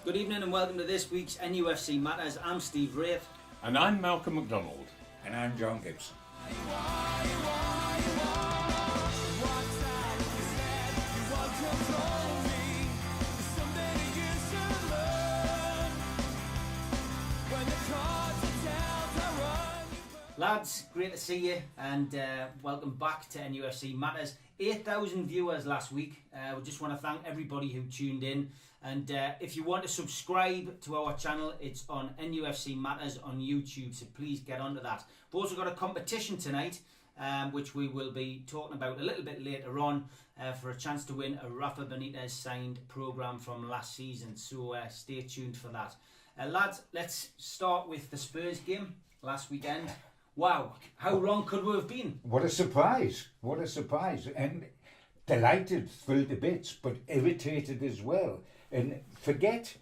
Good evening and welcome to this week's NUFC Matters. I'm Steve Wraith. And I'm Malcolm MacDonald. And I'm John Gibson. Lads, great to see you and welcome back to NUFC Matters. 8,000 viewers last week. We just want to thank everybody who tuned in. And if you want to subscribe to our channel, it's on NUFC Matters on YouTube, so please get onto that. We've also got a competition tonight, which we will be talking about a little bit later on, for a chance to win a Rafa Benitez signed programme from last season, so stay tuned for that. Lads, let's start with the Spurs game last weekend. Wow, how wrong could we have been? What a surprise, what a surprise. And delighted, thrilled to bits, but irritated as well. And forget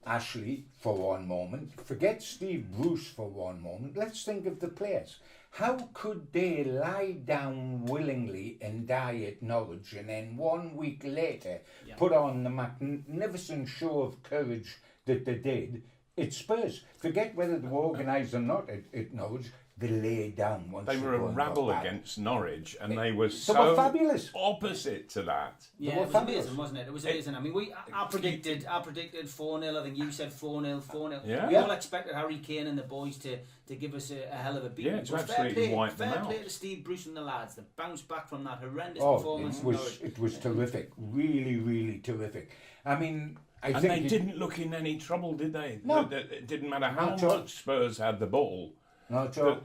Ashley for one moment, forget Steve Bruce for one moment, let's think of the players. How could they lie down willingly and die at Norwich and then 1 week later put on the magnificent show of courage that they did at Spurs? Forget whether they were organised or not at Norwich. They lay down once they were a rabble against Norwich, and they were were fabulous. Opposite to that. Yeah, it was amazing, wasn't it? It was amazing. I mean, I predicted 4-0. I think you said 4-0, 4-0. Yeah. We all expected Harry Kane and the boys to give us a hell of a beat. Yeah, to absolutely wipe them out. Fair play to Steve Bruce and the lads. They bounced back from that horrendous performance. It was terrific, really, really terrific. I mean, I think they didn't look in any trouble, did they? No. It didn't matter how much Spurs had the ball. No, Joe.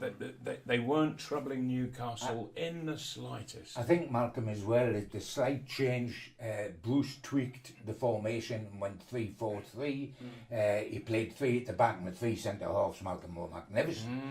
They weren't troubling Newcastle in the slightest. I think, Malcolm, as well, the slight change, Bruce tweaked the formation and went 3-4-3. He played 3 at the back and the 3 centre-halves, Malcolm, were magnificent.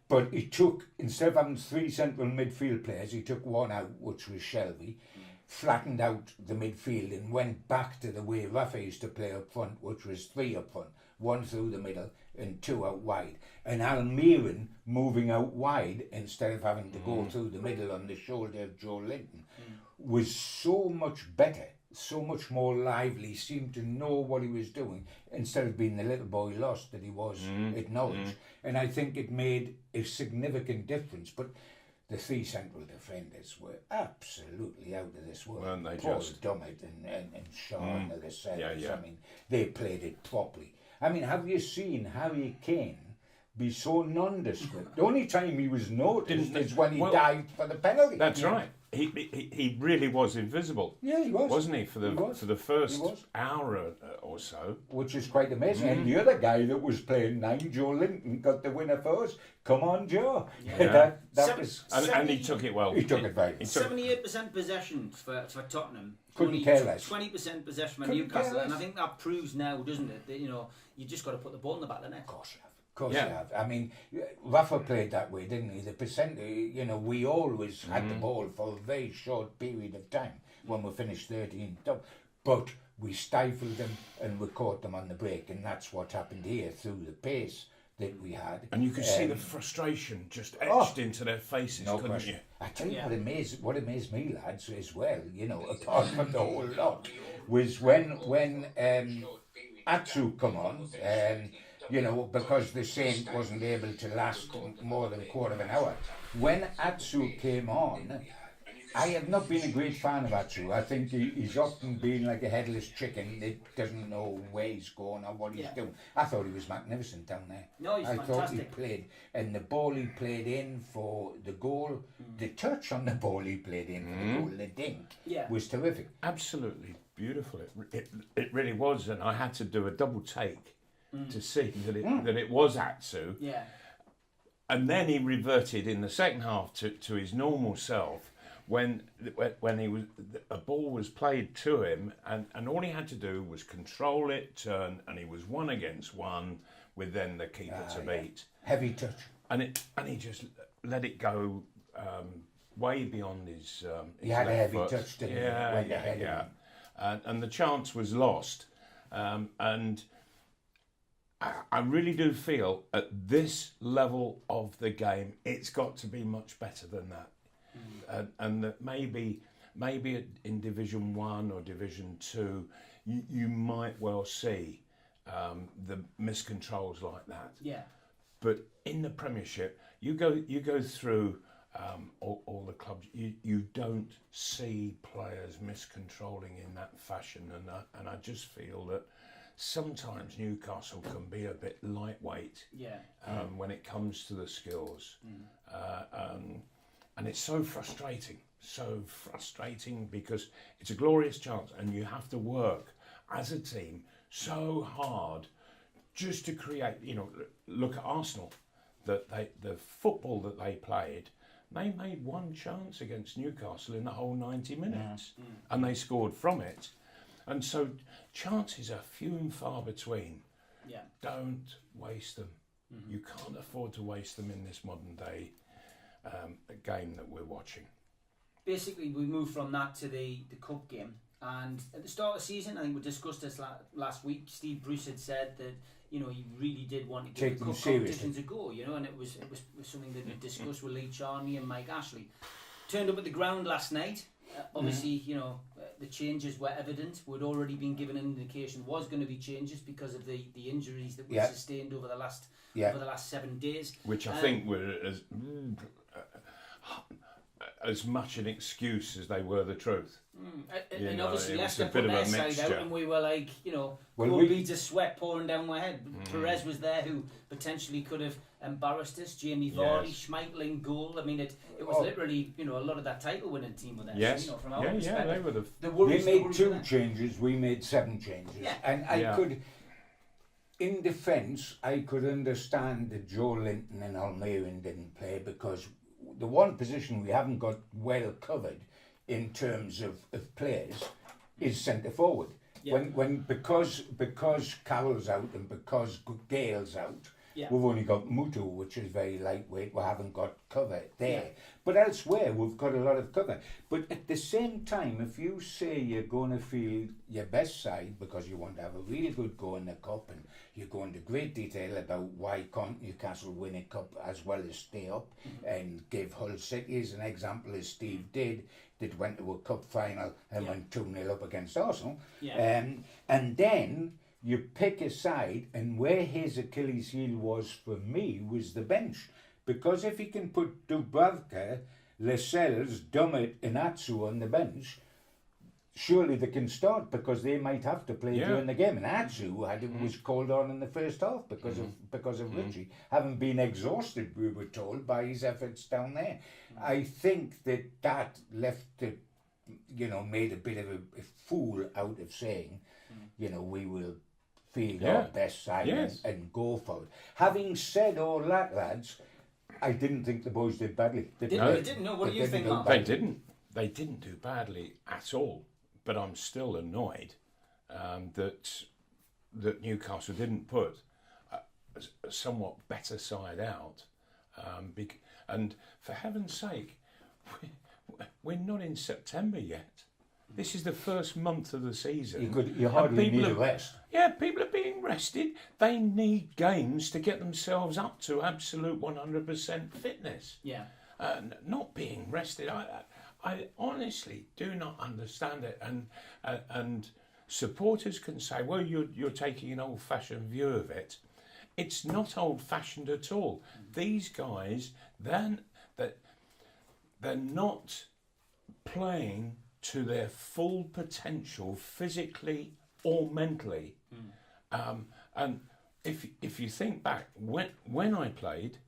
But he took, instead of having 3 central midfield players, he took 1 out, which was Shelby, flattened out the midfield and went back to the way Rafa used to play up front, which was 3 up front, 1 through the middle and 2 out wide. And Almiron moving out wide instead of having to go through the middle on the shoulder of Joe Linton was so much better, so much more lively, seemed to know what he was doing instead of being the little boy lost that he was at Norwich. And I think it made a significant difference. But the 3 central defenders were absolutely out of this world. Weren't they Paul just? Dummett and Sean the Sellers. Yeah. I mean, they played it properly. I mean, have you seen Harry Kane be so nondescript? The only time he was noticed is when he dived for the penalty. That's right. He really was invisible. Yeah, he was. Wasn't he, for the first hour or so? Which is quite amazing. And the other guy that was playing 9, Joe Linton, got the winner first. Come on, Joe. Yeah. that was... And he took it well. He took it very well. 78% possession for Tottenham. Couldn't care less. 20% possession for Newcastle. And I think that proves now, doesn't it, that, you just got to put the ball in the back of the net. Of course you have. Of course you have. I mean, Rafa played that way, didn't he? The percent, we always had the ball for a very short period of time when we finished 13th up. But we stifled them and we caught them on the break. And that's what happened here through the pace that we had. And you could see the frustration just etched into their faces, couldn't you? I tell you what amazed me, lads, as well, apart from the whole lot, was when Atsu come on, because the Saint wasn't able to last more than a quarter of an hour. When Atsu came on, I have not been a great fan of Atsu. I think he's often been like a headless chicken that doesn't know where he's going or what he's doing. I thought he was magnificent down there. No, he's fantastic. Thought he played, and the ball he played in for the goal, the touch on the ball he played in for the goal, the dink, was terrific. Absolutely beautiful. It really was, and I had to do a double take to see that it was Atsu. Yeah. And then he reverted in the second half to his normal self when he was a ball was played to him, and all he had to do was control it, turn, and he was 1 against 1 with then the keeper to beat. Heavy touch. And he just let it go way beyond his He had a heavy foot. touch, didn't he? And the chance was lost. And I really do feel at this level of the game, it's got to be much better than that. And that maybe in Division 1 or Division 2, you might well see the miscontrols like that. Yeah. But in the Premiership, you go through all the clubs. You don't see players miscontrolling in that fashion, and I just feel that sometimes Newcastle can be a bit lightweight. Yeah. When it comes to the skills, and it's so frustrating because it's a glorious chance, and you have to work as a team so hard just to create. Look at Arsenal, the football that they played. They made one chance against Newcastle in the whole 90 minutes, and they scored from it. And so chances are few and far between. Yeah. Don't waste them. You can't afford to waste them in this modern day game that we're watching. Basically, we moved from that to the cup game, and at the start of the season, I think we discussed this last week. Steve Bruce had said that he really did want to give the cup competitions a go, and it was something that we discussed with Lee Charney and Mike Ashley. Turned up at the ground last night. Obviously, the changes were evident. We'd already been given an indication there was going to be changes because of the injuries that we sustained over the last 7 days, which I think were as much an excuse as they were the truth. And obviously Leicester put their side out, and we were like, beads of sweat pouring down my head. Perez was there, who potentially could have embarrassed us. Jamie Vardy, Schmeichel in goal. I mean, it was literally, a lot of that title-winning team were there. Yes. So, from our perspective, they would have. We made 2 changes. We made 7 changes. Yeah. And I could, in defence, I could understand that Joe Linton and Almiron didn't play because the one position we haven't got well covered in terms of players is centre forward. Yeah. Because Carroll's out and because Gale's out, we've only got Mutu, which is very lightweight. We haven't got cover there. Yeah. But elsewhere, we've got a lot of cover. But at the same time, if you say you're going to field your best side because you want to have a really good go in the cup, and you go into great detail about why can't Newcastle win a cup as well as stay up, and give Hull City as an example, as Steve did, that went to a cup final and went 2-0 up against Arsenal. Yeah. And then you pick a side, and where his Achilles heel was for me was the bench. Because if he can put Dubravka, Lascelles, Dummett and Atsu on the bench, surely they can start, because they might have to play during the game. And Atsu was called on in the first half because of Richie, having been exhausted, we were told, by his efforts down there. I think that left it, made a bit of a fool out of saying, we will field our best side and go for it. Having said all that, lads, I didn't think the boys did badly. They didn't. No, what do you think, Mark? They didn't. They didn't do badly at all. But I'm still annoyed that Newcastle didn't put a somewhat better side out. And for heaven's sake, we're not in September yet. This is the first month of the season. You hardly need a rest. Yeah, people are being rested. They need games to get themselves up to absolute 100% fitness. Yeah. Not being rested. I honestly do not understand it. And supporters can say, well, you're taking an old-fashioned view of it. It's not old-fashioned at all. These guys, they're not playing to their full potential physically or mentally. And if you think back, when I played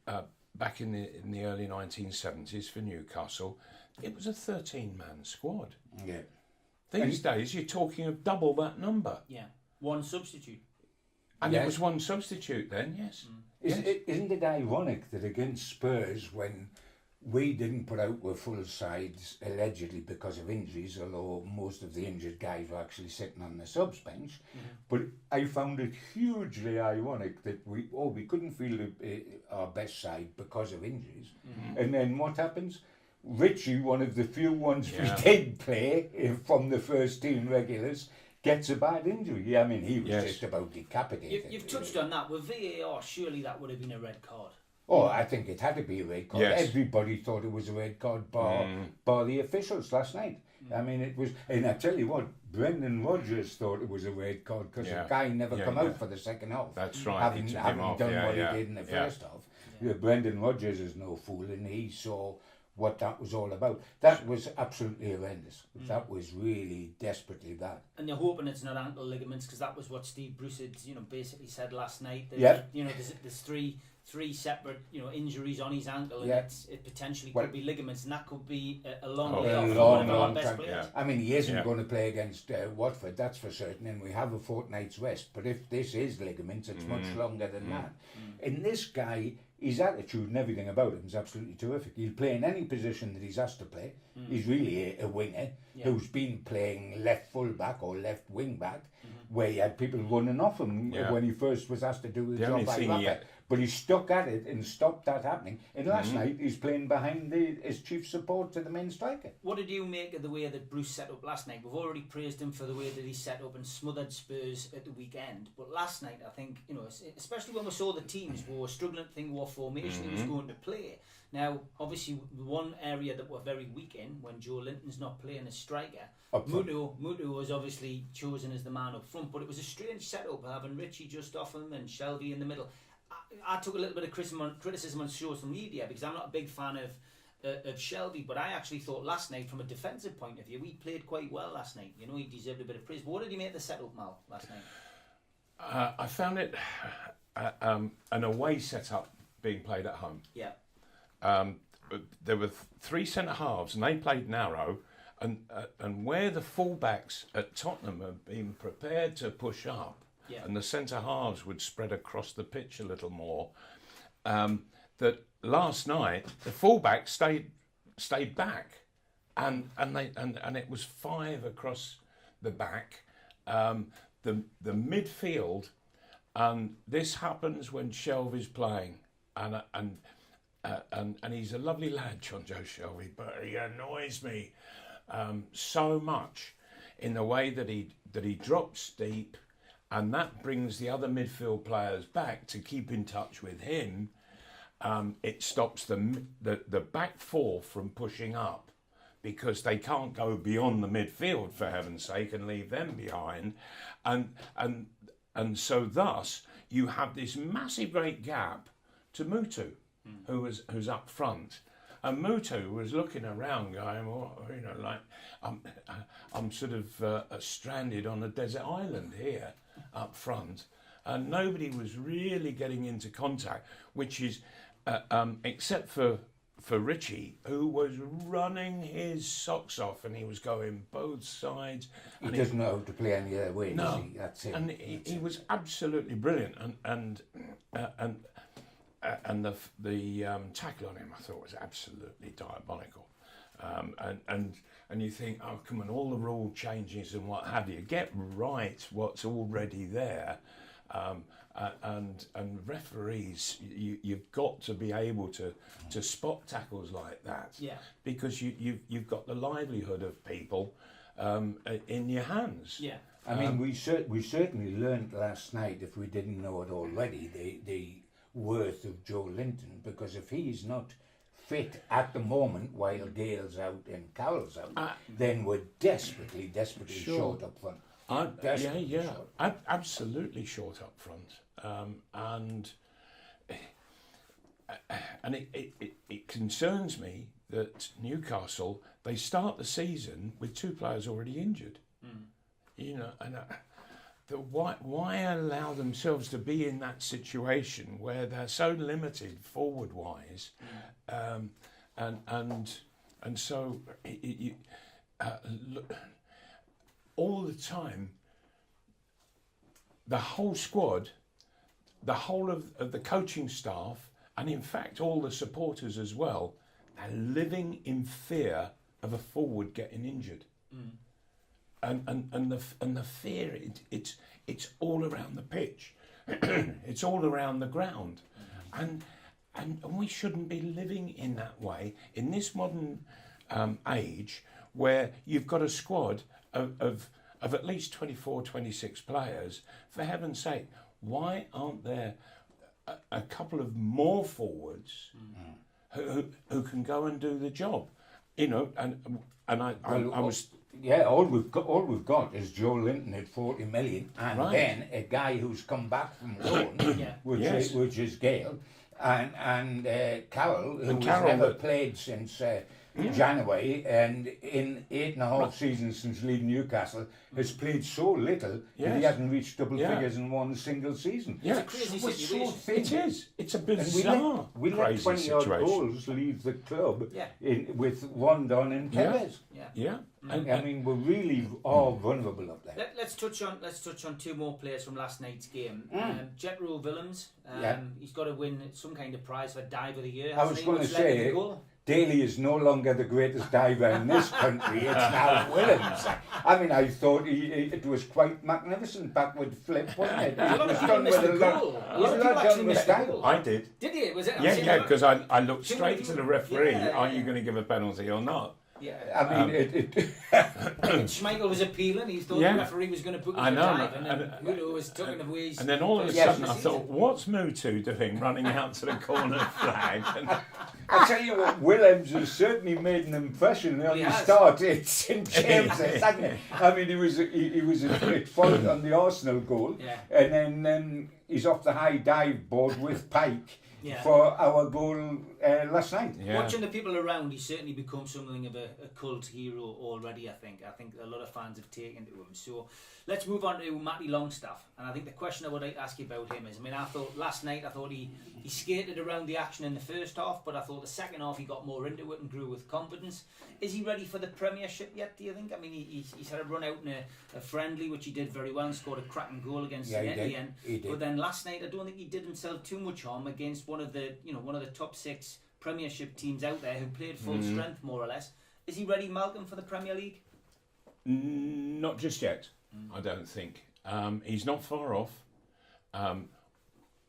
back in the early 1970s for Newcastle, it was a 13-man squad. Yeah. These days you're talking of double that number. Yeah. One substitute. And it was one substitute then, yes. Isn't it ironic that against Spurs, when we didn't put out our full sides, allegedly because of injuries, although most of the injured guys were actually sitting on the subs bench. But I found it hugely ironic that we couldn't field our best side because of injuries. And then what happens? Richie, one of the few ones we did play from the first team regulars, gets a bad injury. I mean, he was just about decapitated. You've touched on that. With VAR, surely that would have been a red card. Oh, I think it had to be a red card. Yes. Everybody thought it was a red card bar the officials last night. I mean, it was, and I tell you what, Brendan Rodgers thought it was a red card because the guy never come out for the second half. That's right. Having done what he did in the first half. Yeah. Brendan Rodgers is no fool, and he saw what that was all about. That was absolutely horrendous. That was really desperately bad. And you're hoping it's not ankle ligaments, because that was what Steve Bruce had, basically said last night. That, there's three separate, injuries on his ankle, and it potentially could be ligaments, and that could be a long way off. Long time. Yeah. I mean, he isn't going to play against Watford, that's for certain, and we have a fortnight's rest. But if this is ligaments, it's much longer than that. And this guy, his attitude and everything about him is absolutely terrific. He'll play in any position that he's asked to play. He's really a winger who's been playing left full back or left wing back, where he had people running off him when he first was asked to do the job by Rafa. But he stuck at it and stopped that happening. And last night he's playing behind his chief support to the main striker. What did you make of the way that Bruce set up last night? We've already praised him for the way that he set up and smothered Spurs at the weekend. But last night, I think, especially when we saw the teams, we were struggling to think what formation he was going to play. Now, obviously, the one area that we're very weak in, when Joe Linton's not playing as striker, Mutu was obviously chosen as the man up front. But it was a strange setup, having Richie just off him and Shelby in the middle. I took a little bit of criticism on social media because I'm not a big fan of Shelby, but I actually thought last night, from a defensive point of view, he played quite well last night. He deserved a bit of praise. But what did he make the setup, Mal, last night? I found it an away setup being played at home. Yeah. There were three centre halves, and they played narrow, and where the fullbacks at Tottenham have been prepared to push up. Yeah. And the centre halves would spread across the pitch a little more. That last night the fullbacks stayed back, and it was five across the back. The midfield, and this happens when Shelby's playing, and he's a lovely lad, John Joe Shelby, but he annoys me so much in the way that he drops deep. And that brings the other midfield players back to keep in touch with him. It stops the back four from pushing up, because they can't go beyond the midfield, for heaven's sake, and leave them behind. And so thus you have this massive great gap to Mutu, who's up front. And Mutu was looking around, going, I'm sort of stranded on a desert island here up front, and nobody was really getting into contact, which is except for Richie, who was running his socks off, and he was going both sides. He doesn't know how to play any other way, does he? That's it. And he was absolutely brilliant, and the tackle on him, I thought, was absolutely diabolical. And you think, oh, come on, all the rule changes and what have you, get right what's already there. And referees, you've got to be able to spot tackles like that, because you've got the livelihood of people in your hands. Yeah, I mean, we certainly learned last night, if we didn't know it already, the worth of Joe Linton, because if he's not fit at the moment while Dale's out and Carroll's out, then we're desperately short up front. Absolutely short up front, and it concerns me that Newcastle, they start the season with two players already injured. And why allow themselves to be in that situation where they're so limited forward wise, and so look, all the time, the whole squad, the whole of the coaching staff, and in fact all the supporters as well, are living in fear of a forward getting injured. And the fear, it's all around the pitch, it's all around the ground, and we shouldn't be living in that way in this modern age, where you've got a squad of at least 24, 26 players. For heaven's sake, why aren't there a couple of more forwards who can go and do the job? And I was Yeah, all we've got is Joe Linton at 40 million, and Right. then a guy who's come back from loan, Yeah. which is Gale, and Carroll, who has Carroll, never but- played since January, and in 8.5 seasons since leaving Newcastle, has played so little that he Yes. hasn't reached double Yeah. figures in one single season. Yeah, It's a crazy So it's so situation. thin. it is. It's a And bizarre, we let crazy 20 odd situation. goals leave the club Yeah. with Rondon and Yeah. Tevez. Yeah. Yeah, I mean, we're really all vulnerable up there. Let's touch on two more players from last night's game. Jetro Willems, Yeah. he's got to win some kind of prize for dive of the year. I was hasn't he? going to What's led to the say, goal? Daly is no longer the greatest diver in this country. It's now Willems. I mean, I thought it was quite magnificent backward flip, wasn't it? A lot It of was people done missed with the a lot. goal. A It lot was of a people lot actually done with missed the style. goal. I did. Did he? Was it? Yeah, because I looked Too straight many to the people- referee. yeah, Are you yeah. going to give a penalty or not? Yeah. I mean, Schmeichel was appealing. He thought Yeah. the referee was going to book him I for know, dive, and then and- Udo was tucking away his And then all of a first Yes. sudden of I the thought, season. what's Mutu doing running out to the corner flag? And I tell you what, Willems has certainly made an impression on He the has. start. It's St James's, hasn't it? I mean, he was at fault on the Arsenal goal, Yeah. and then he's off the high dive board with Pike Yeah. for our goal last night. yeah. Watching the people around, he's certainly become something of a cult hero already. I think a lot of fans have taken to him. So let's move on to Matty Longstaff. And I think the question I would like to ask you about him is, I mean, I thought last night, he skated around the action in the first half, but I thought the second half he got more into it and grew with confidence. Is he ready for the Premiership yet, do you think? I mean, he's had a run out in a friendly, which he did very well, and scored a cracking goal against Yeah, he St did. Etienne. He did. But then last night, I don't think he did himself too much harm against one of the top 6 Premiership teams out there who played full strength, more or less. Is he ready, Malcolm, for the Premier League? Not just yet, I don't think. He's not far off,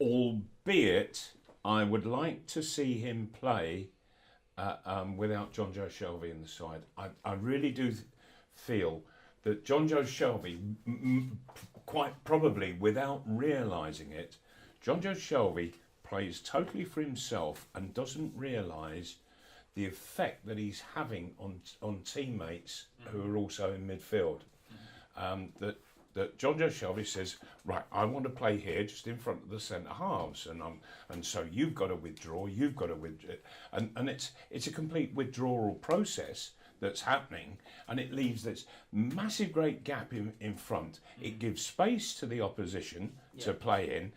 albeit I would like to see him play without John Joe Shelby in the side. I really do feel that John Joe Shelby, quite probably without realising it, John Joe Shelby plays totally for himself and doesn't realise the effect that he's having on teammates who are also in midfield. That John Joe Shelby says, right, I want to play here just in front of the centre halves, and so you've got to withdraw, and it's a complete withdrawal process that's happening, and it leaves this massive great gap in front. It gives space to the opposition to play in.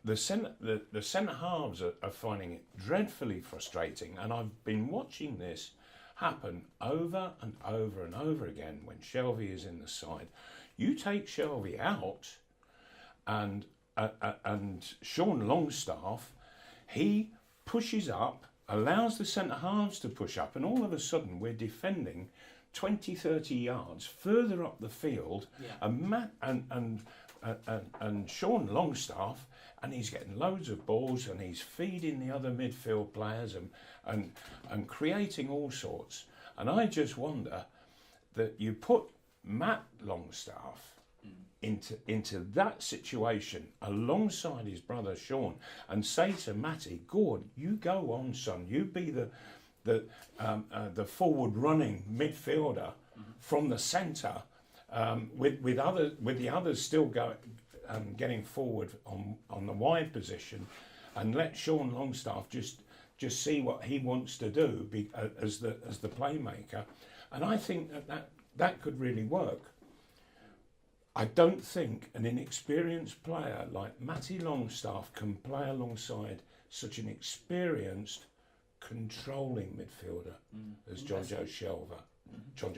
The centre halves are finding it dreadfully frustrating, and I've been watching this happen over and over and over again when Shelby is in the side. You take Shelby out, and Sean Longstaff, he pushes up, allows the centre halves to push up, and all of a sudden we're defending 20, 30 yards further up the field, and Sean Longstaff, and he's getting loads of balls, and he's feeding the other midfield players and creating all sorts. And I just wonder that you put Matt Longstaff into that situation alongside his brother Sean and say to Matty, "Go on, you go on, son. You be the forward running midfielder from the centre, with the others still getting forward on the wide position, and let Sean Longstaff just see what he wants to do as the playmaker." And I think that could really work. I don't think an inexperienced player like Matty Longstaff can play alongside such an experienced, controlling midfielder as John Joe Shelby.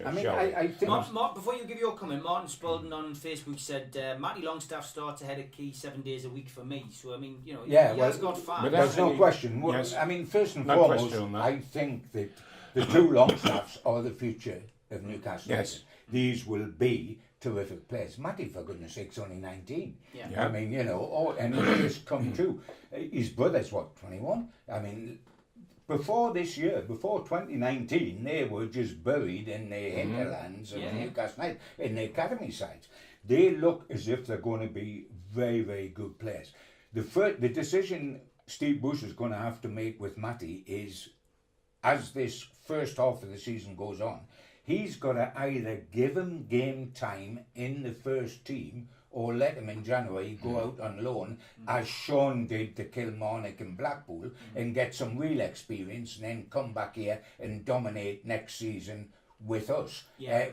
I mean, I think... Mark, before you give your comment, Martin Spalding on Facebook said, Matty Longstaff starts ahead of Key 7 days a week for me. So, I mean, he has got fans. There's no question. Yes. I mean, first and No foremost, question on that. I think that the two Longstaffs are the future of Newcastle. Yes. These will be terrific players. Matty, for goodness sakes, only 19. Yeah. I mean, and he has come too. His brother's, 21? I mean... Before this year, before 2019, they were just buried in the hinterlands of Newcastle United, in the academy sides. They look as if they're going to be very, very good players. The decision Steve Bush is going to have to make with Matty is, as this first half of the season goes on, He's got to either give him game time in the first team or let him in January go out on loan, as Sean did to Kilmarnock and Blackpool, and get some real experience, and then come back here and dominate next season with us,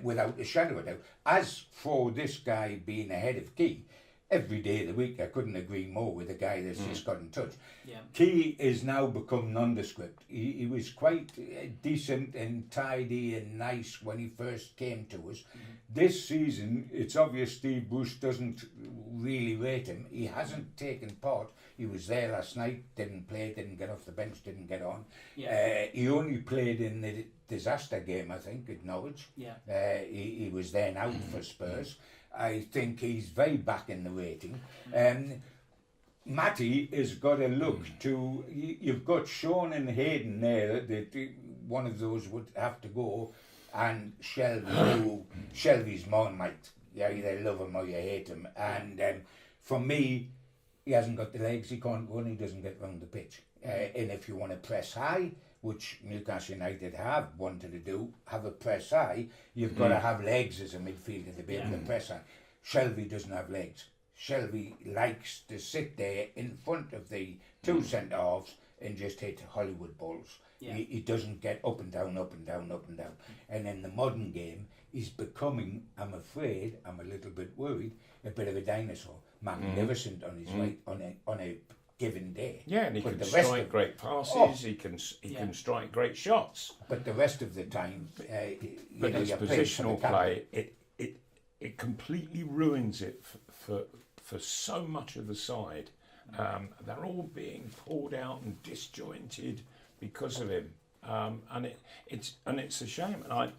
without a shadow of a doubt. As for this guy being ahead of Key, every day of the week I couldn't agree more with the guy that's just got in touch. Yeah. Key is now become nondescript. He was quite decent and tidy and nice when he first came to us. This season, it's obvious Steve Bruce doesn't really rate him. He hasn't taken part. He was there last night, didn't play, didn't get off the bench, didn't get on. Yeah. He only played in the disaster game, I think, at Norwich. Yeah. He was then out for Spurs. I think he's very back in the rating. Matty has got to look to... You've got Sean and Hayden there, that one of those would have to go, and Shelby, who Shelby's Marmite. You either love him or you hate him. And for me, he hasn't got the legs, he can't run, he doesn't get round the pitch. And if you want to press high, which Newcastle United have wanted to do, have a press high, you've got to have legs as a midfielder to be able to press high. Shelby doesn't have legs. Shelby likes to sit there in front of the two centre-halves and just hit Hollywood balls. Yeah. He doesn't get up and down, up and down, up and down. And in the modern game, he's becoming, I'm afraid, I'm a little bit worried, a bit of a dinosaur. Magnificent on his right, on a given day. Yeah, and he But can the rest strike of- great passes. Oh. He can strike great shots. But the rest of the time, But you know, his you're playing for the positional captain. play, it completely ruins it for so much of the side. They're all being pulled out and disjointed because of him, and it's a shame. And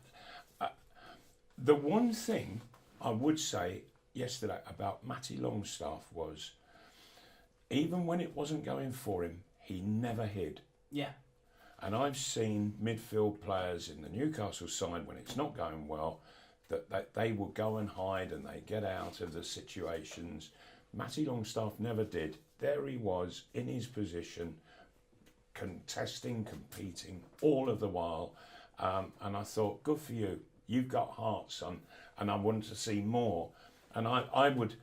the one thing I would say yesterday about Matty Longstaff was, even when it wasn't going for him, he never hid. Yeah. And I've seen midfield players in the Newcastle side, when it's not going well, that they will go and hide and they get out of the situations. Matty Longstaff never did. There he was in his position, contesting, competing all of the while. And I thought, good for you. You've got heart, son. And I wanted to see more. And and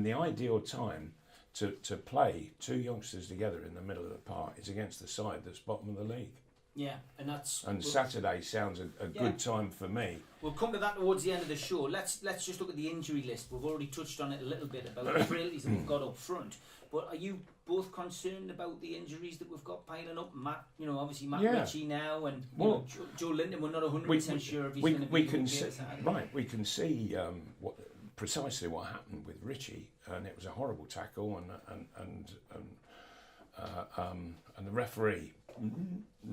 the ideal time to play two youngsters together in the middle of the park is against the side that's bottom of the league. Yeah, and that's... And Saturday sounds a good time for me. We'll come to that towards the end of the show. Let's just look at the injury list. We've already touched on it a little bit about the frailties that we've got up front. But are you both concerned about the injuries that we've got piling up? Matt, obviously Matt Ritchie now, and Joe Linton. We're not 100% sure if he's going to be okay Saturday. Right, we can see precisely what happened with Ritchie, and it was a horrible tackle, and the referee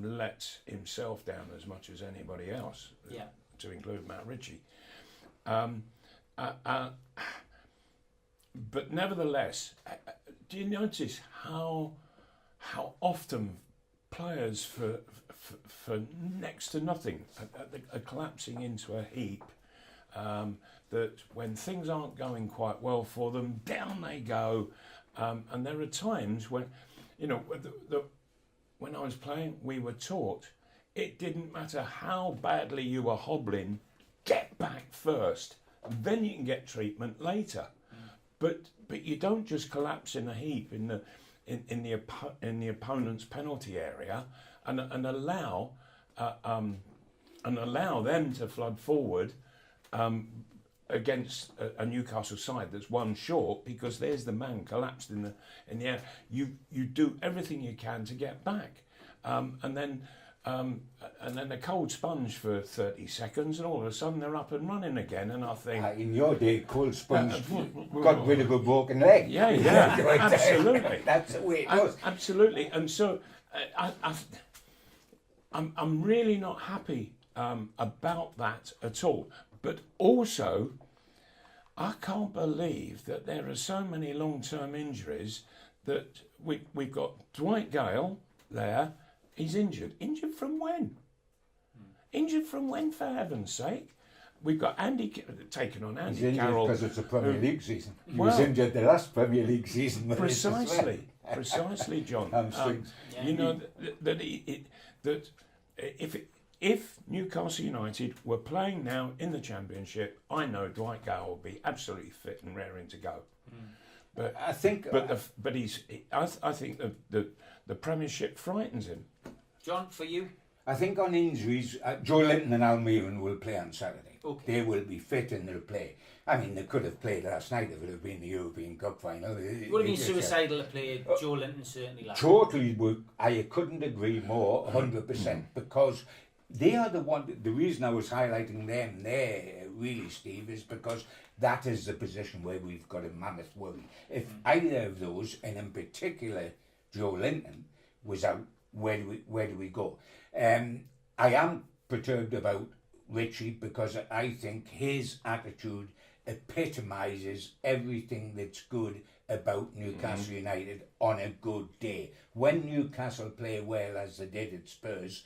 let himself down as much as anybody else, to include Matt Ritchie. But nevertheless, do you notice how often players for next to nothing are collapsing into a heap? That when things aren't going quite well for them, down they go. And there are times when, when I was playing, we were taught it didn't matter how badly you were hobbling, get back first, then you can get treatment later. But you don't just collapse in a heap in the opponent's penalty area and allow them to flood forward against a Newcastle side that's one short, because there's the man collapsed in the air. You do everything you can to get back, and then a cold sponge for 30 seconds, and all of a sudden they're up and running again. And I think in your day, cold sponge got rid of a broken leg. Yeah, absolutely. That's the way it was. Absolutely, and so I'm really not happy about that at all. But also, I can't believe that there are so many long-term injuries that we've got Dwight Gale there. He's injured. Injured from when? Injured from when, for heaven's sake? We've got Andy taken on Andy He's injured Carroll because it's a Premier League season. He Well, was injured the last Premier League season. Precisely, John. Hamstrings. You know that if if Newcastle United were playing now in the Championship, I know Dwight Gale would be absolutely fit and raring to go. But I think, I think the Premiership frightens him. John, for you? I think on injuries, Joe Linton and Almiron will play on Saturday. Okay. They will be fit and they'll play. I mean, they could have played last night if it had been the European Cup final. It would have been suicidal to play Joe Linton, certainly. Last totally would. I couldn't agree more, 100%, because they are the one. The reason I was highlighting them there, really, Steve, is because that is the position where we've got a mammoth worry. If either of those, and in particular Joe Linton, was out, where do we go? I am perturbed about Richie because I think his attitude epitomises everything that's good about Newcastle United on a good day. When Newcastle play well, as they did at Spurs,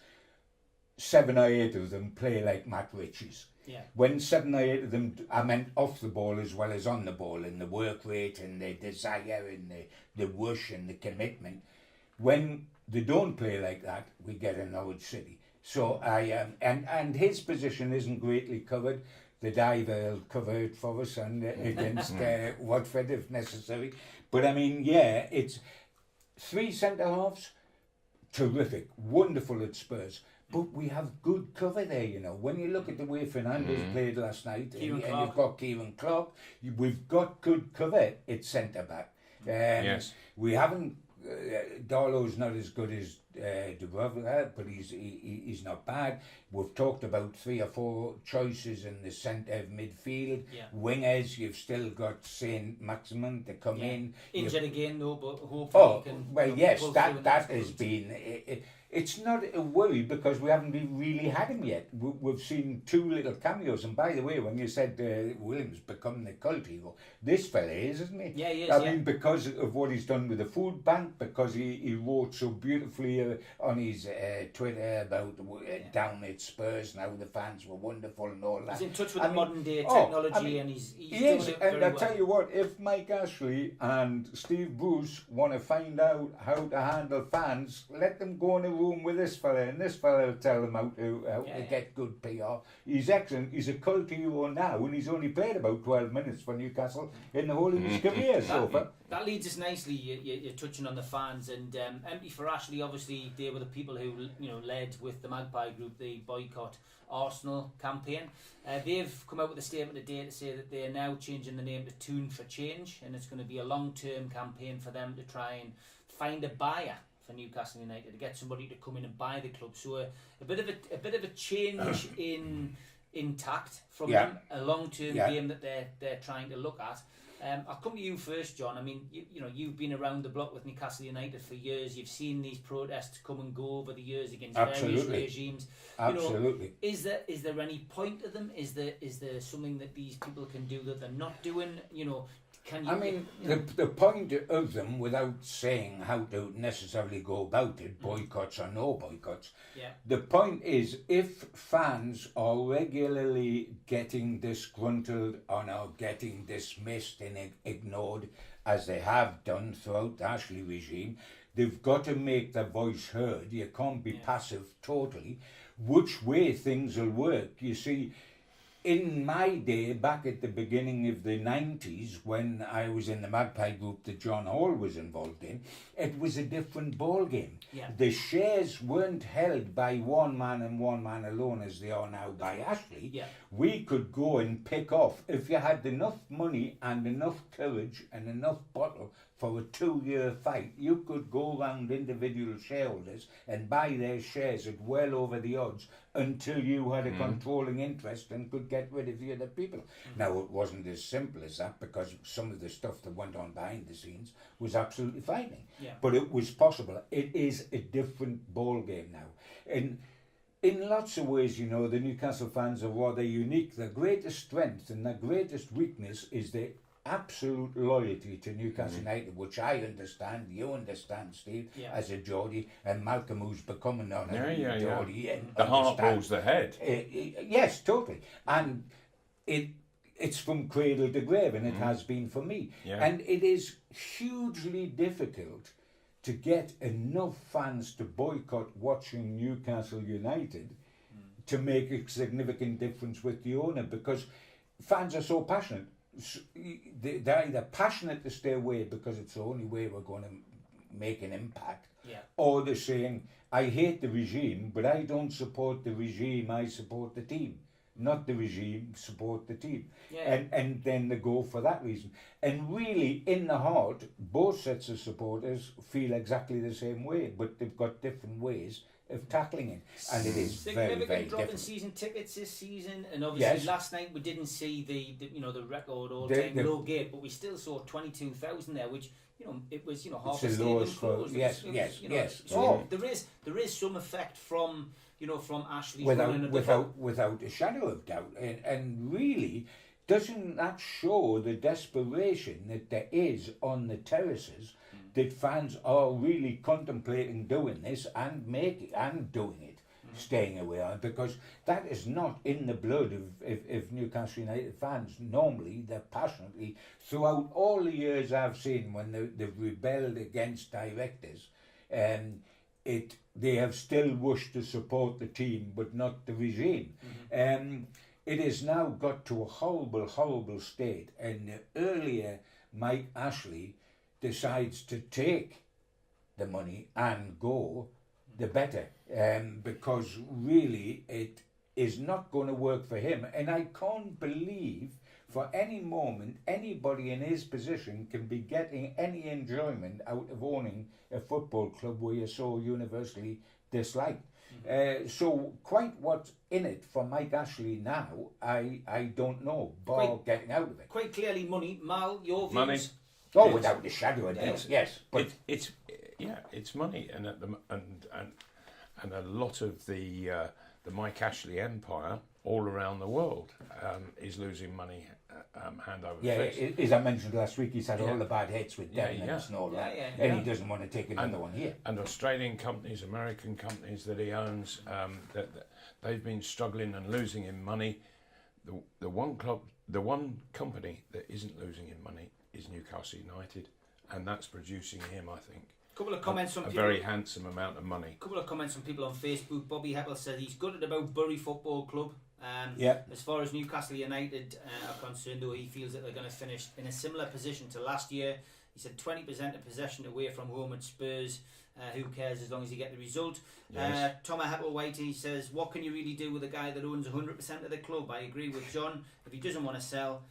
7 or 8 of them play like Matt Ritchie's. Yeah. When 7 or 8 of them, I meant off the ball as well as on the ball, and the work rate and the desire and the whoosh and the commitment. When they don't play like that, we get a Norwich City. So and his position isn't greatly covered. The diver will cover it for us and against Watford if necessary. But I mean, yeah, it's 3 centre-halves, terrific, wonderful at Spurs. But we have good cover there, you know. When you look at the way Fernandes played last night, and you've got Kieran Clark, we've got good cover at centre-back. Yes. We haven't... Darlow's not as good as Dubrovka, but he's not bad. We've talked about 3 or 4 choices in the centre of midfield. Yeah. Wingers, you've still got Saint Maximin to come in. Injured again though, but hopefully he can... Well, yes, that has been... It's not a worry because we haven't really had him yet. We've seen 2 little cameos. And by the way, when you said Williams become the cult hero, this fella is, isn't he? Yeah, he is. I mean, because of what he's done with the food bank, because he wrote so beautifully on his Twitter about down at Spurs, and how the fans were wonderful and all that. He's in touch with the modern day technology, and he's doing it very well. And I tell you what, if Mike Ashley and Steve Bruce want to find out how to handle fans, let them go in a room with this fella, and this fella will tell them how to get good PR. He's excellent. He's a cult hero now, and he's only played about 12 minutes for Newcastle in the whole of his career so far. That leads us nicely. You're touching on the fans, and empty for Ashley. Obviously, they were the people who led with the Magpie Group the boycott Arsenal campaign. They've come out with a statement today to say that they are now changing the name to Tune for Change, and it's going to be a long-term campaign for them to try and find a buyer for Newcastle United, to get somebody to come in and buy the club. So a bit of a change in tact from them, a long-term game that they're trying to look at. I'll come to you first, John. I mean, you've been around the block with Newcastle United for years. You've seen these protests come and go over the years against various regimes. Absolutely. Is there any point to them? Is there something that these people can do that they're not doing? The point of them, without saying how to necessarily go about it, boycotts or no boycotts, the point is, if fans are regularly getting disgruntled or are getting dismissed and ignored, as they have done throughout the Ashley regime, they've got to make their voice heard. You can't be passive totally. Which way things will work, you see. In my day, back at the beginning of the 90s, when I was in the Magpie Group that John Hall was involved in, it was a different ball game. Yeah. The shares weren't held by one man and one man alone as they are now by Ashley. Yeah. We could go and pick off. If you had enough money and enough courage and enough bottle for a 2-year fight, you could go around individual shareholders and buy their shares at well over the odds until you had a controlling interest and could get rid of the other people. Now, it wasn't as simple as that, because some of the stuff that went on behind the scenes was absolutely frightening. Yeah. But it was possible. It is a different ball game now. And in lots of ways, the Newcastle fans are rather unique. Their greatest strength and their greatest weakness is their absolute loyalty to Newcastle United, which I understand, you understand, Steve, as a Geordie, and Malcolm, who's becoming on a Geordie. And the heart rules the head. Yes, totally. And it's from cradle to grave, and it has been for me. Yeah. And it is hugely difficult to get enough fans to boycott watching Newcastle United to make a significant difference with the owner, because fans are so passionate. They're either passionate to stay away because it's the only way we're going to make an impact, or they're saying, I hate the regime, but I don't support the regime, I support the team. Not the regime, support the team. And then they go for that reason. And really, in the heart, both sets of supporters feel exactly the same way, but they've got different ways of tackling it. And it is very, very significant drop different. in season tickets this season, and obviously last night we didn't see the record all-time low gate, but we still saw 22,000 there, which it was half the stadium closed. Yes. So there is some effect from from Ashley's without a shadow of doubt, and really, doesn't that show the desperation that there is on the terraces, that fans are really contemplating doing this and doing it, staying away on it, because that is not in the blood of Newcastle United fans. Normally, they're passionately, throughout all the years I've seen when they've rebelled against directors, they have still wished to support the team, but not the regime. It has now got to a horrible, horrible state, and the earlier Mike Ashley decides to take the money and go, the better, because really it is not going to work for him. And I can't believe for any moment anybody in his position can be getting any enjoyment out of owning a football club where you're so universally disliked. So quite what's in it for Mike Ashley now, I don't know, bar getting out of it. Quite clearly money. Mal, your views? Money. Oh, without a shadow of doubt, yes. But it's money, and and a lot of the Mike Ashley empire all around the world is losing money hand over fist. As I mentioned last week, he's had all the bad hits with Devon's and all that, and he doesn't want to take another one here. And Australian companies, American companies that he owns, that they've been struggling and losing him money. The one company that isn't losing him money is Newcastle United, and that's producing him, I think, couple of comments from a very handsome amount of money. Couple of comments from people on Facebook. Bobby Heppel said he's gutted about Bury Football Club. As far as Newcastle United are concerned, though, he feels that they're going to finish in a similar position to last year. He said 20% of possession away from home at Spurs. Who cares as long as you get the result? Yes. Thomas Heppel-Whitey says, what can you really do with a guy that owns 100% of the club? I agree with John. If he doesn't want to sell,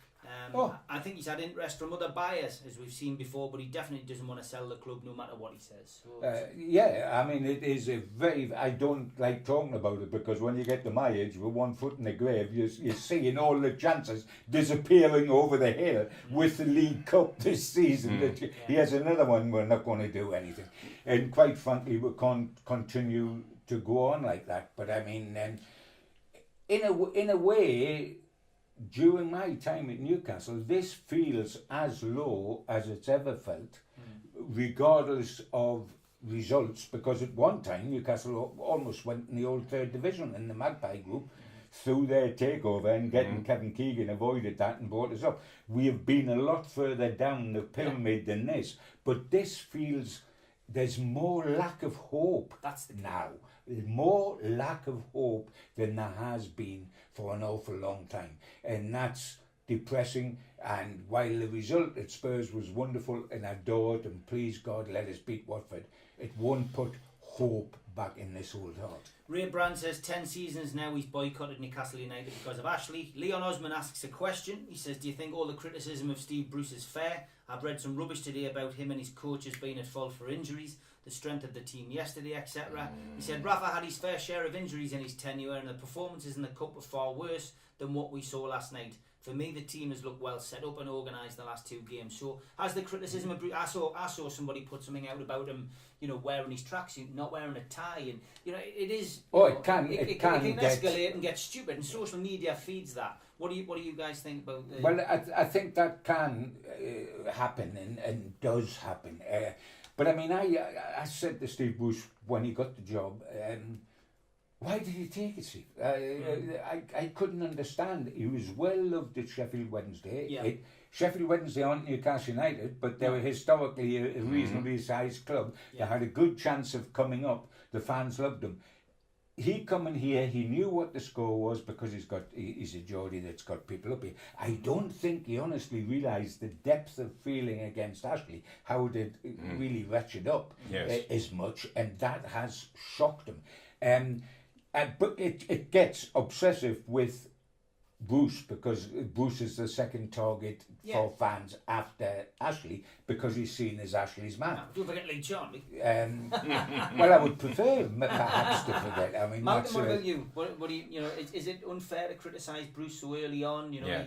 I think he's had interest from other buyers, as we've seen before, but he definitely doesn't want to sell the club no matter what he says. So, I mean, it is a very... I don't like talking about it, because when you get to my age, with one foot in the grave, you're seeing all the chances disappearing over the hill with the League Cup this season. He has another one, we're not going to do anything. And quite frankly, we can't continue to go on like that. But I mean, in a way... During my time at Newcastle, this feels as low as it's ever felt, regardless of results, because at one time Newcastle almost went in the old third division in the Magpie group through their takeover, and getting Kevin Keegan avoided that and brought us up. We have been a lot further down the pyramid than this, but this feels there's more lack of hope now. More lack of hope than there has been for an awful long time, and that's depressing. And while the result at Spurs was wonderful and adored, and please God let us beat Watford, it won't put hope back in this old heart. Ray Brand says 10 seasons now he's boycotted Newcastle United because of Ashley. Leon Osman asks a question. He says, do you think all the criticism of Steve Bruce is fair? I've read some rubbish today about him and his coaches being at fault for injuries, the strength of the team yesterday, etc. He said Rafa had his fair share of injuries in his tenure, and the performances in the Cup were far worse than what we saw last night. For me, the team has looked well set up and organised the last two games. So, has the criticism of Bruce... I saw somebody put something out about him, wearing his tracksuit, not wearing a tie, and it is... It can escalate and get stupid, and social media feeds that. What do you guys think about? Well, I think that can happen and does happen. But I mean, I said to Steve Bruce when he got the job. Why did he take it, Steve? I couldn't understand. He was well loved at Sheffield Wednesday. Yeah. Sheffield Wednesday aren't Newcastle United, but they were historically a reasonably sized club. They had a good chance of coming up. The fans loved them. he coming here, he knew what the score was because he's a Geordie that's got people up here. I don't think he honestly realised the depth of feeling against Ashley, how it had really wretched up as much, and that has shocked him. But it gets obsessive with Bruce, because Bruce is the second target for fans after Ashley, because he's seen as Ashley's man. Don't forget Lee Charlie. Well, I would prefer perhaps to forget. I mean, Malcolm, what about you? What do you know? Is it unfair to criticise Bruce so early on? You know,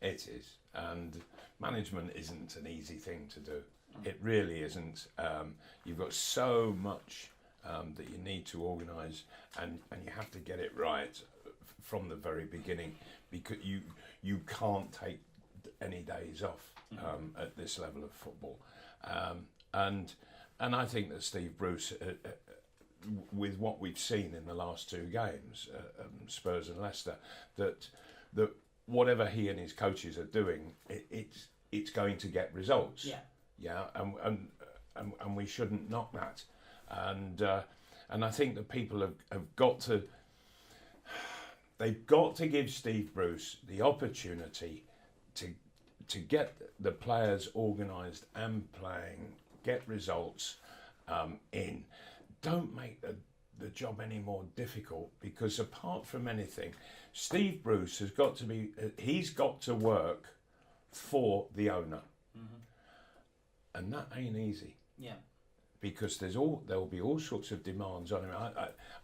it is, and management isn't an easy thing to do. It really isn't. You've got so much that you need to organise, and you have to get it right from the very beginning, because you can't take any days off at this level of football, and I think that Steve Bruce, with what we've seen in the last two games, Spurs and Leicester, that whatever he and his coaches are doing, it's going to get results. And we shouldn't knock that, and I think that people have got to. They've got to give Steve Bruce the opportunity to get the players organised and playing, get results in. Don't make the job any more difficult, because apart from anything, Steve Bruce has got to be. He's got to work for the owner, and that ain't easy. Yeah. Because there'll be all sorts of demands on him.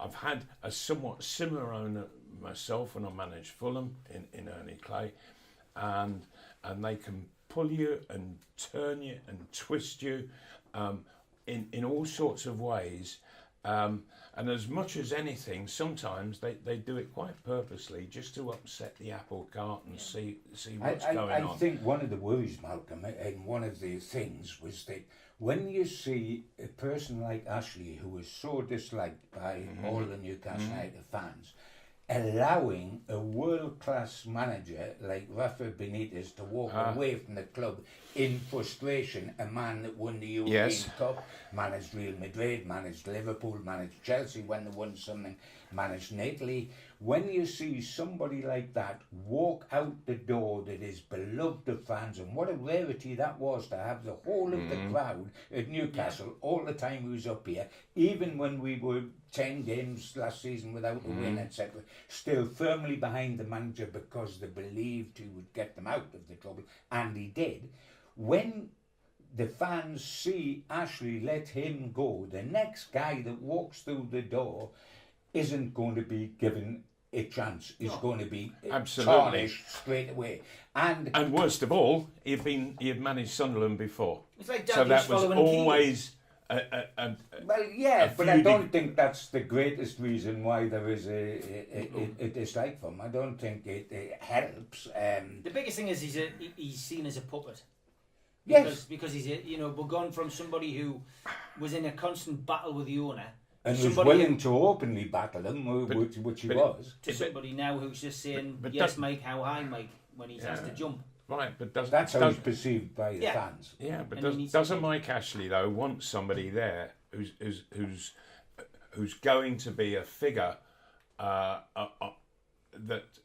I've had a somewhat similar owner myself when I managed Fulham in Ernie Clay, and they can pull you and turn you and twist you in all sorts of ways, and as much as anything, sometimes they do it quite purposely just to upset the apple cart and see what's going on. I think one of the worries, Malcolm, and one of the things was that when you see a person like Ashley, who is so disliked by all the Newcastle United fans, allowing a world-class manager like Rafa Benitez to walk away from the club in frustration, a man that won the European Cup, managed Real Madrid, managed Liverpool, managed Chelsea when they won something, managed in Italy. When you see somebody like that walk out the door that is beloved of fans, and what a rarity that was to have the whole of the crowd at Newcastle all the time he was up here, even when we were 10 games last season without a win, etc., still firmly behind the manager because they believed he would get them out of the trouble, and he did. When the fans see Ashley let him go, the next guy that walks through the door isn't going to be given a chance. Is going to be tarnished straight away. And worst of all, he had managed Sunderland before. It's like so that was always well, yeah, but I don't think that's the greatest reason why there is a dislike for him. I don't think it helps. The biggest thing is he's seen as a puppet. Because he's we're gone from somebody who was in a constant battle with the owner. And was willing to openly battle him, which he was. To somebody now who's just saying, yes, Mike, how high, Mike, when he has to jump. Right, but that's how he's perceived by the fans. Yeah, but doesn't Mike Ashley, though, want somebody there who's going to be a figure that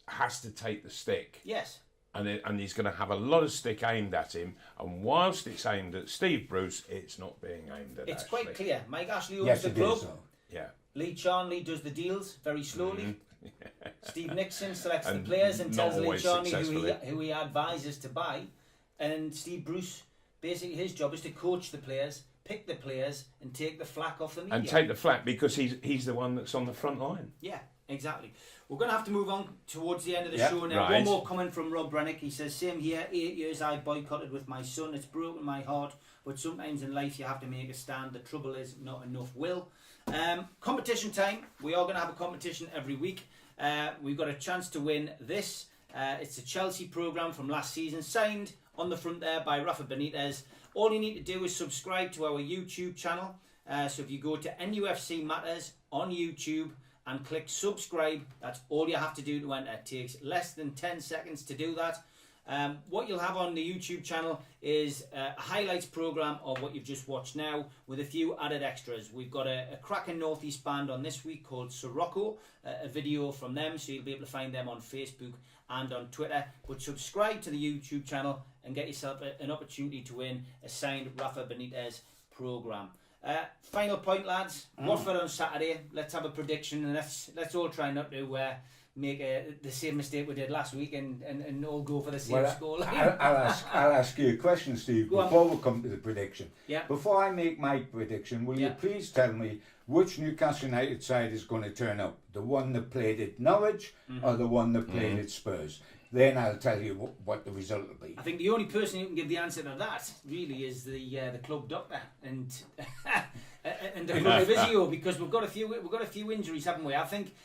has to take the stick? Yes. And he's going to have a lot of stick aimed at him, and whilst it's aimed at Steve Bruce, it's not being aimed at It's Ashley. quite clear. Mike Ashley owns the club. Yeah. Lee Charnley does the deals very slowly. Steve Nixon selects the players and tells Lee Charnley who he advises to buy. And Steve Bruce, basically his job is to coach the players, pick the players, and take the flak off the media. And take the flak because he's the one that's on the front line. Yeah, exactly. We're going to have to move on towards the end of the show now. Right. One more comment from Rob Brennick. He says, same here, 8 years I boycotted with my son. It's broken my heart, but sometimes in life you have to make a stand. The trouble is not enough will. Competition time. We are going to have a competition every week. We've got a chance to win this. It's a Chelsea programme from last season, signed on the front there by Rafa Benitez. All you need to do is subscribe to our YouTube channel. So if you go to NUFC Matters on YouTube and click subscribe, that's all you have to do to enter. It takes less than 10 seconds to do that. What you'll have on the YouTube channel is a highlights programme of what you've just watched now with a few added extras. We've got a cracking North East band on this week called Sirocco, a video from them, so you'll be able to find them on Facebook and on Twitter. But subscribe to the YouTube channel and get yourself an opportunity to win a signed Rafa Benitez programme. Final point, lads. Watford on Saturday. Let's have a prediction, and let's all try not to make the same mistake we did last week and all go for the same score. I'll ask you a question, Steve, before we come to the prediction. Yeah. Before I make my prediction, will you please tell me which Newcastle United side is going to turn up? The one that played at Norwich or the one that played at Spurs? Then I'll tell you what the result will be. I think the only person who can give the answer to that really is the club doctor and the club physio, because we've got a few injuries, haven't we? I think.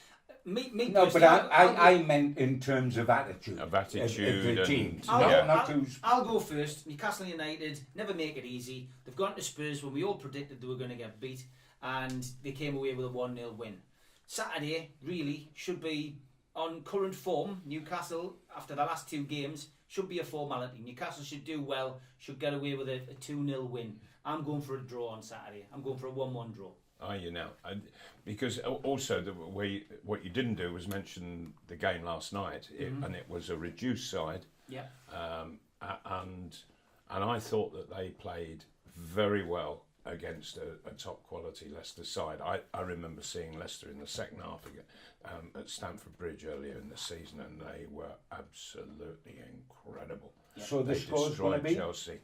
No, but I meant in terms of attitude. Of attitude. Of the team. I'll go first. Newcastle United never make it easy. They've gone to Spurs when we all predicted they were going to get beat, and they came away with a 1-0 win. Saturday really should be on current form. Newcastle, after the last 2 games, should be a formality. Newcastle should do well, should get away with a 2-0 win. I'm going for a draw on Saturday. I'm going for a 1-1 draw. Are you now? Because also what you didn't do was mention the game last night, and it was a reduced side. Yeah. And I thought that they played very well against a top quality Leicester side. I remember seeing Leicester in the second half at Stamford Bridge earlier in the season, and they were absolutely incredible. Yeah. So the score's going to be Chelsea.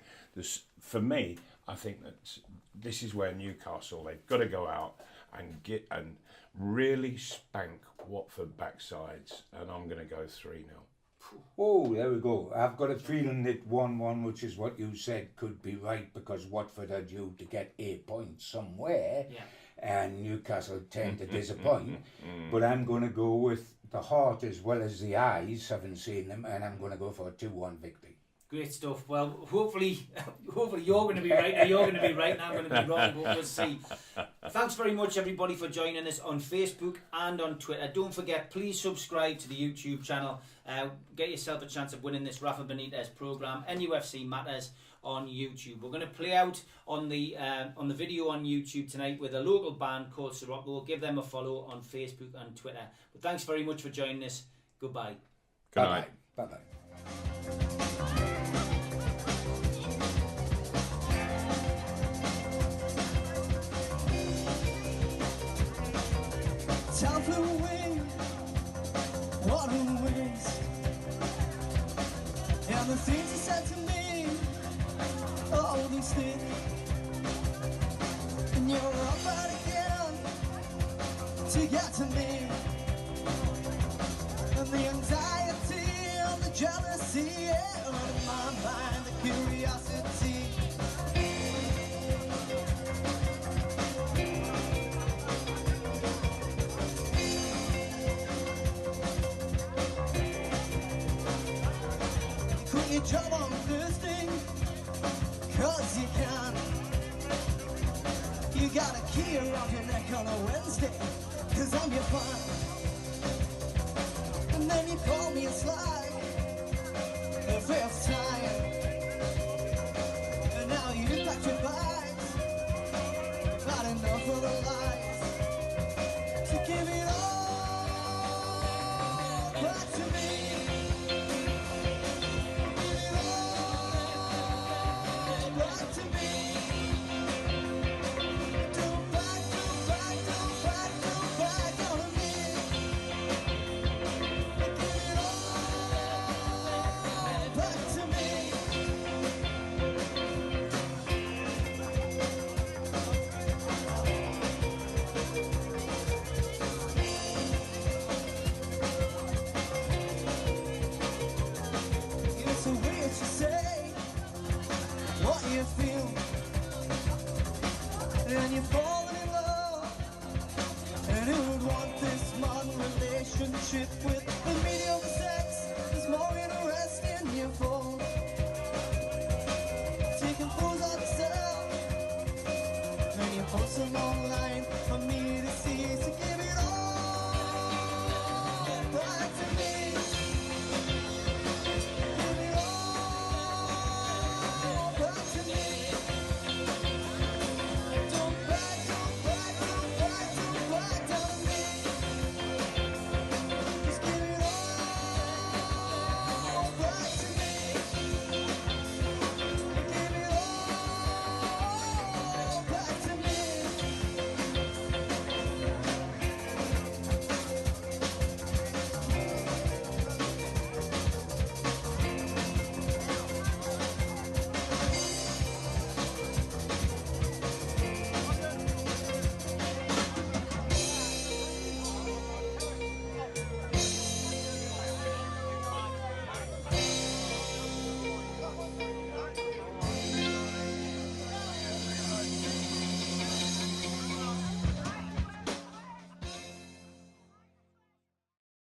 For me, I think that this is where Newcastle, they've got to go out and really spank Watford backsides, and I'm going to go 3-0. Oh, there we go. I've got a feeling that 1-1, which is what you said, could be right, because Watford are due to get 8 points somewhere, and Newcastle tend to disappoint. But I'm going to go with the heart as well as the eyes, having seen them, and I'm going to go for a 2-1 victory. Great stuff. Well, hopefully you're going to be right, or you're going to be right, and I'm going to be wrong, but we'll see. Thanks very much, everybody, for joining us on Facebook and on Twitter. Don't forget, please subscribe to the YouTube channel. Get yourself a chance of winning this Rafa Benitez programme, NUFC Matters, on YouTube. We're going to play out on the video on YouTube tonight with a local band called Sirocco. Give them a follow on Facebook and Twitter. But thanks very much for joining us. Goodbye. Good night. Bye-bye. Time flew away, what a waste. And the things you said to me, oh, they stick. And you're up out again to get to me. And the anxiety and the jealousy, yeah, in my mind, the curiosity. Quit your job on Thursday, 'cause you can. You got a key around your neck on a Wednesday, 'cause I'm your fan. And then you call me a slag the 5th time. And now you packed your bags, you've had enough of the lies. So give it all back to me. And you're falling in love, and who would want this modern relationship with the mediocre sex? There's more interesting you for.